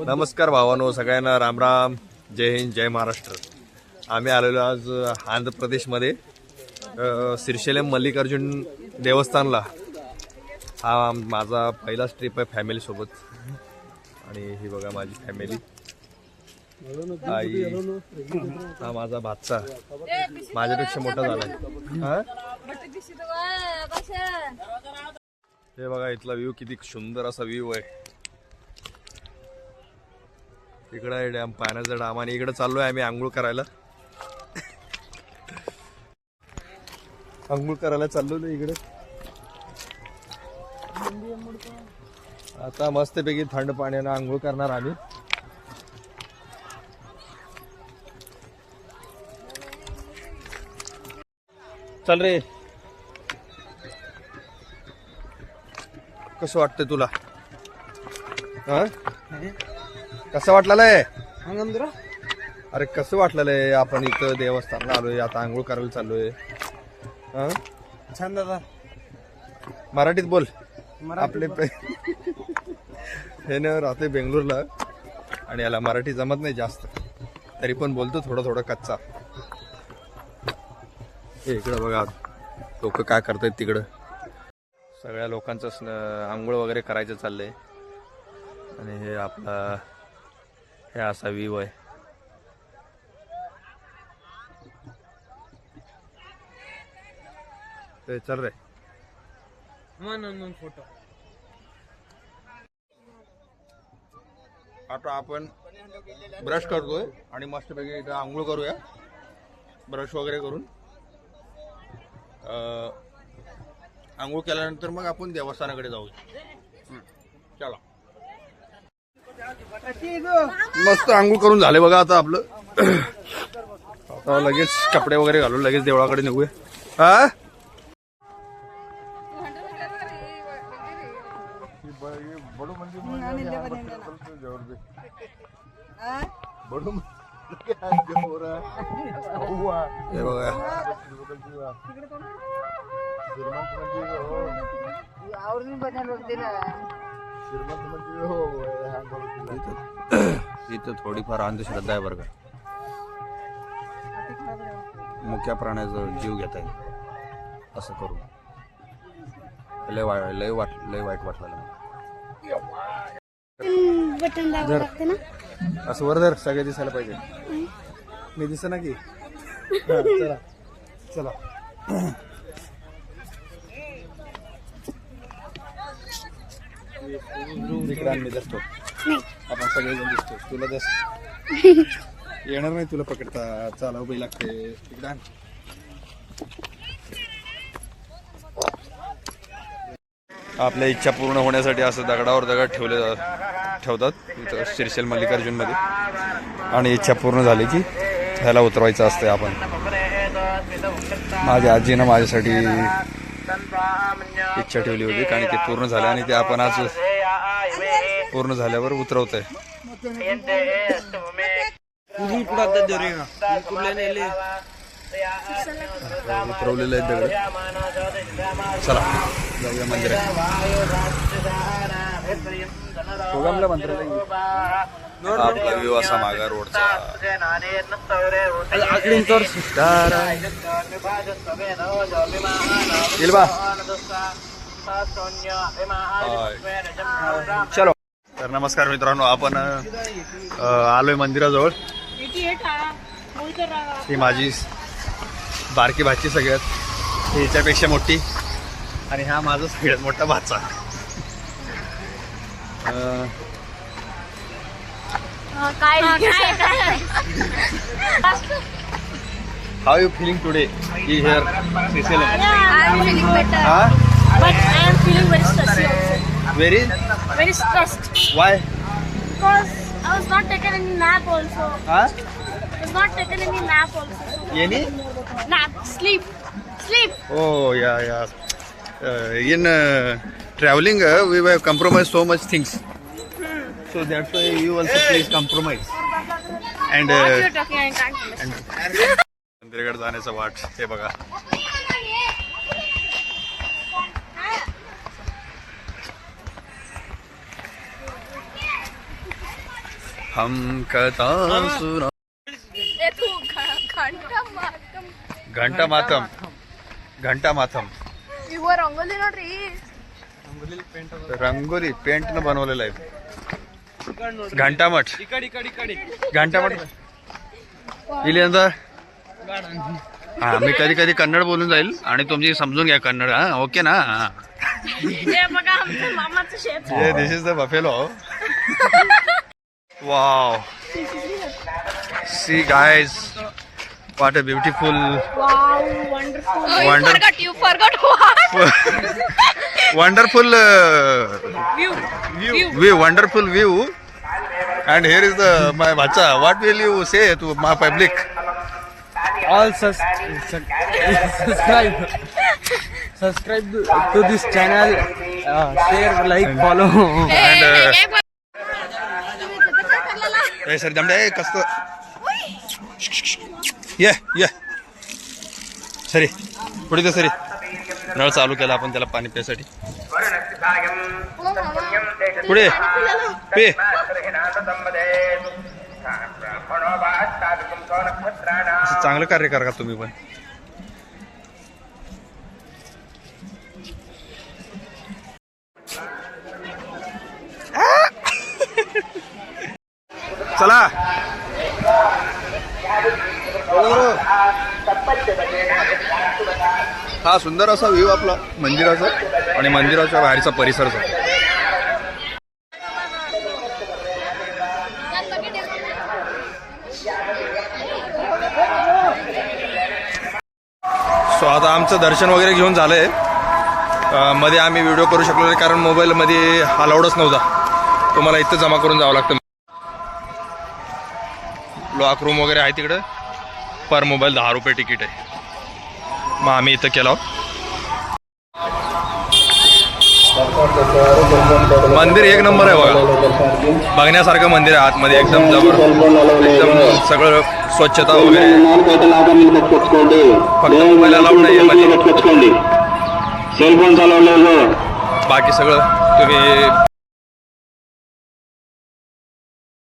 नमस्कार भावानो, सगळ्यांना राम राम, जय हिंद, जय महाराष्ट्र. आम्ही आलेलो आज आंध्र प्रदेशमध्ये श्रीशैलम मल्लिकार्जुन देवस्थानला. हा माझा पहिलाच ट्रिप आहे फॅमिलीसोबत. आणि ही बघा माझी फॅमिली. आई, हा माझा भाचा माझ्यापेक्षा मोठा झाला. हे बघा इथला व्ह्यू, किती सुंदर असा व्ह्यू आहे. इकडं आहे डॅम, पाण्याचा डॅम. आणि इकडे चाललोय आम्ही आंघोळ करायला. आंघोळ करायला चाललो ना इकडे. आता मस्तपैकी थंड पाण्यानं आंघोळ करणार आम्ही. चल रे. कसं वाटतंय तुला? हा, कसं वाटलेलं आहे? अरे कसं वाटलेलं आहे? आपण इथं देवस्थानला आलोय, आता आंघोळ करायला चाललोय. हा, छान दादा. मराठीत बोल. आपले हे न राहते बेंगलोरला आणि याला मराठी जमत नाही जास्त, तरी पण बोलतो थोडं थोडं कच्चा. हे इकडं बघा लोक काय करतायत तिकडं. सगळ्या लोकांचं आंघोळ वगैरे करायचं चाललंय. आणि हे आपला हे असा व्ह्यू आहे. ते चल रे फोटो. आता आपण ब्रश करतोय आणि मस्तपैकी इथं आंघोळ करूया. ब्रश वगैरे करून आंघोळ केल्यानंतर मग आपण देवस्थानाकडे जाऊ. चला. मस्त आंघोळ करून झाले बघा. आता आपलं आता लगेच कपडे वगैरे घालून लगेच देवळाकडे निघूया. हा, हे बघा इथं थोडीफार अंधश्रद्धा आहे बरं का. मुक्या प्राण्याचा जीव घेत आहे असं करून. लय वाईट वाटलं. बटन दाबावं लागते ना. असं वर धर, सगळे दिसायला पाहिजे. मी दिस ना की. चला चला. मी दिसतो, आपण सगळेजण दिसतो. तुला दस येणार नाही तुला पकडता. चाला उभी लागते इकडे. आपल्या इच्छा पूर्ण होण्यासाठी असं दगडावर दगड ठेवतात इथं श्रीशैल मल्लिकार्जुन मध्ये. आणि इच्छा पूर्ण झाली की ह्याला उतरवायचं असतंय. आपण माझ्या आजीनं माझ्यासाठी इच्छा ठेवली होती आणि ते पूर्ण झालं. आणि ते आपण आज पूर्ण झाल्यावर उतरवत आहे. उतरवलेलं आहे दगड. चला जाऊया मंदिरात. आपला व्ह्यू असा मागा रोडचा. चलो. तर नमस्कार मित्रांनो, आपण आलोय मंदिराजवळ. ही माझी बारकी भाची सगळ्यात, हिच्यापेक्षा मोठी. आणि हा माझा सगळ्यात मोठा भाचा. How are you feeling today? You here, Sicily? Yeah, I'm feeling better. Huh? But I am feeling very stressed also. Very stressed. Why? Because I was not taking any nap also. Huh? I was not taking any nap also. Any? Nap, sleep. Oh yeah. In traveling, we have compromised so much things. So that's why you also please compromise. And What you're talking, I can't understand. मंदिराकडे जाण्याचा वाट हे बघा. हम कथा सुना घंटा मातम rangoli नोड्री rangoli paint न बनवलेलं आहे घंटामठ इले नंतर हा मी कधी कधी कन्नड बोलून जाईल आणि तुमची समजून घ्या कन्नड हा ओके ना हे बघा आमच्या मामाचं शेत this is the buffalo wow see guys what a beautiful wow wonderful You forgot what wonderful view wonderful view and here is the my bacha what will you say to my public all subscribe to this channel, share, like, follow. and hey sir damde कस्त ये सरी पुढे ते सरी नळ चालू केला आपण त्याला पाणी प्यायसाठी पुढे पे असं चांगलं कार्य करा का तुम्ही पण चला हा सुंदर असा व्ह्यू आपला मंदिराचा आणि मंदिराच्या बाहेरचा परिसरचा सो आता आमचं दर्शन वगैरे घेऊन झालंय मध्ये आम्ही व्हिडिओ करू शकलो नाही कारण मोबाईलमध्ये अलाउडच नव्हता तुम्हाला इथं जमा करून जावं लागतं लॉक रूम वगैरे आहे तिकडं पर मोबाईल 10 रुपये तिकीट आहे मग आम्ही इथं केलो मंदिर एक नंबर आहे बघा बघण्यासारखं मंदिर आहे आतमध्ये एकदम जबरदस्त एकदम सगळं स्वच्छता वगैरे फक्त मोबाईल अलाउड नाही आहे बाकी सगळं तुम्ही